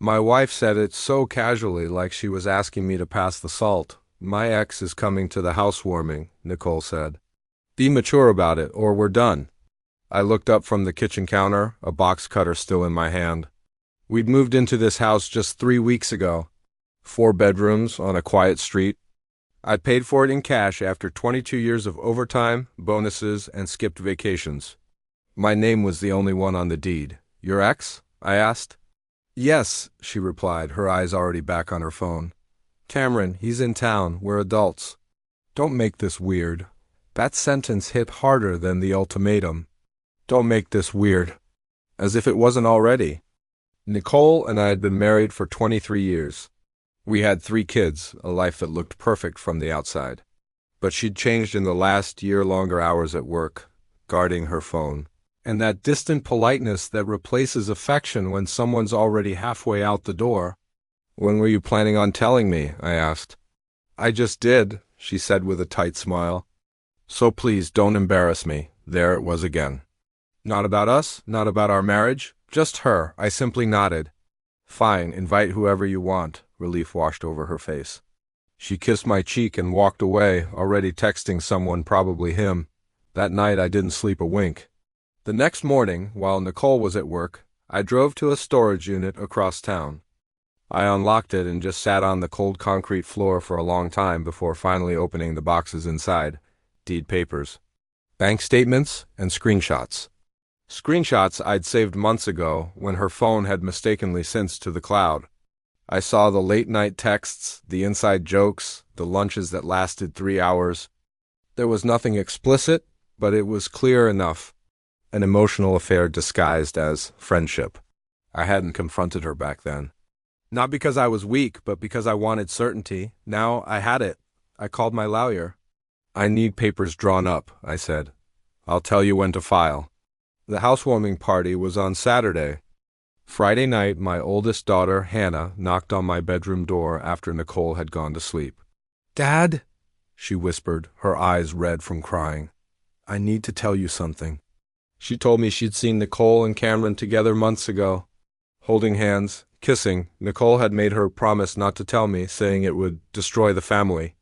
My wife said it so casually, like she was asking me to pass the salt. My ex is coming to the housewarming, Nicole said. Be mature about it, or we're done. I looked up from the kitchen counter, a box cutter still in my hand. We'd moved into this house just 3 weeks ago. 4 bedrooms on a quiet street. I paid for it in cash after 22 years of overtime, bonuses, and skipped vacations. My name was the only one on the deed. Your ex? I asked. Yes, she replied, her eyes already back on her phone. Cameron, he's in town. We're adults. Don't make this weird. That sentence hit harder than the ultimatum. Don't make this weird. As if it wasn't already. Nicole and I had been married for 23 years. We had 3 kids, a life that looked perfect from the outside. But she'd changed in the last year-longer hours at work, guarding her phone. And that distant politeness that replaces affection when someone's already halfway out the door. When were you planning on telling me? I asked. I just did, she said with a tight smile. So please don't embarrass me. There it was again. Not about us, not about our marriage, just her. I simply nodded. Fine, invite whoever you want. Relief washed over her face. She kissed my cheek and walked away, already texting someone, probably him. That night I didn't sleep a wink. The next morning, while Nicole was at work, I drove to a storage unit across town. I unlocked it and just sat on the cold concrete floor for a long time before finally opening the boxes inside. Deed papers. Bank statements and screenshots. Screenshots I'd saved months ago when her phone had mistakenly synced to the cloud. I saw the late-night texts, the inside jokes, the lunches that lasted 3 hours. There was nothing explicit, but it was clear enough. An emotional affair disguised as friendship. I hadn't confronted her back then. Not because I was weak, but because I wanted certainty. Now I had it. I called my lawyer. I need papers drawn up, I said. I'll tell you when to file. The housewarming party was on Saturday. Friday night, my oldest daughter, Hannah, knocked on my bedroom door after Nicole had gone to sleep. Dad, she whispered, her eyes red from crying. I need to tell you something. She told me she'd seen Nicole and Cameron together months ago. Holding hands, kissing, Nicole had made her promise not to tell me, saying it would destroy the family.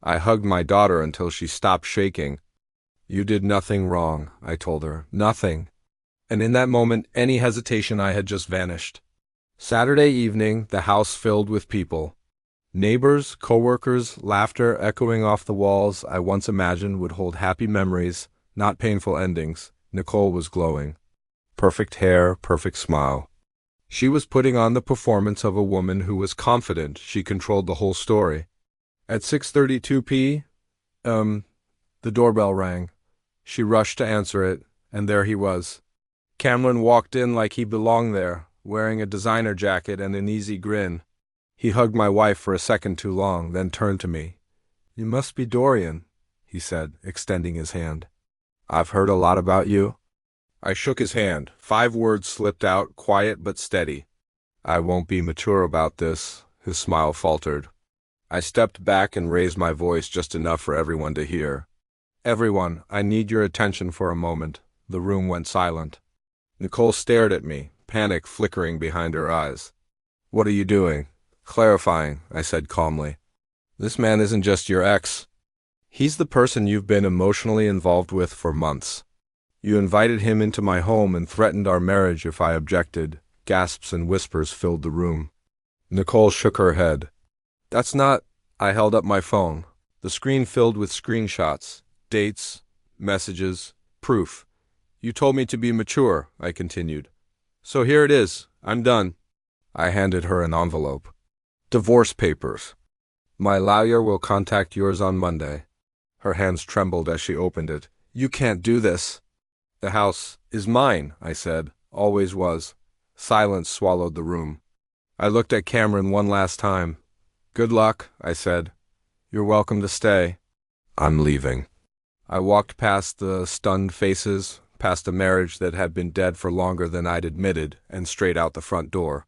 I hugged my daughter until she stopped shaking. You did nothing wrong, I told her. Nothing. And in that moment, any hesitation I had just vanished. Saturday evening, the house filled with people. Neighbors, co-workers, laughter echoing off the walls I once imagined would hold happy memories, not painful endings. Nicole was glowing. Perfect hair, perfect smile. She was putting on the performance of a woman who was confident she controlled the whole story. At 6:32 p.m., the doorbell rang. She rushed to answer it, and there he was. Cameron walked in like he belonged there, wearing a designer jacket and an easy grin. He hugged my wife for a second too long, then turned to me. You must be Dorian, he said, extending his hand. I've heard a lot about you. I shook his hand. 5 words slipped out, quiet but steady. I won't be mature about this, his smile faltered. I stepped back and raised my voice just enough for everyone to hear. Everyone, I need your attention for a moment. The room went silent. Nicole stared at me, panic flickering behind her eyes. What are you doing? Clarifying, I said calmly. This man isn't just your ex. He's the person you've been emotionally involved with for months. You invited him into my home and threatened our marriage if I objected. Gasps and whispers filled the room. Nicole shook her head. That's not... I held up my phone. The screen filled with screenshots, dates, messages, proof. You told me to be mature, I continued. So here it is. I'm done. I handed her an envelope. Divorce papers. My lawyer will contact yours on Monday. Her hands trembled as she opened it. You can't do this. The house is mine, I said. Always was. Silence swallowed the room. I looked at Cameron one last time. Good luck, I said. You're welcome to stay. I'm leaving. I walked past the stunned faces, past a marriage that had been dead for longer than I'd admitted, and straight out the front door.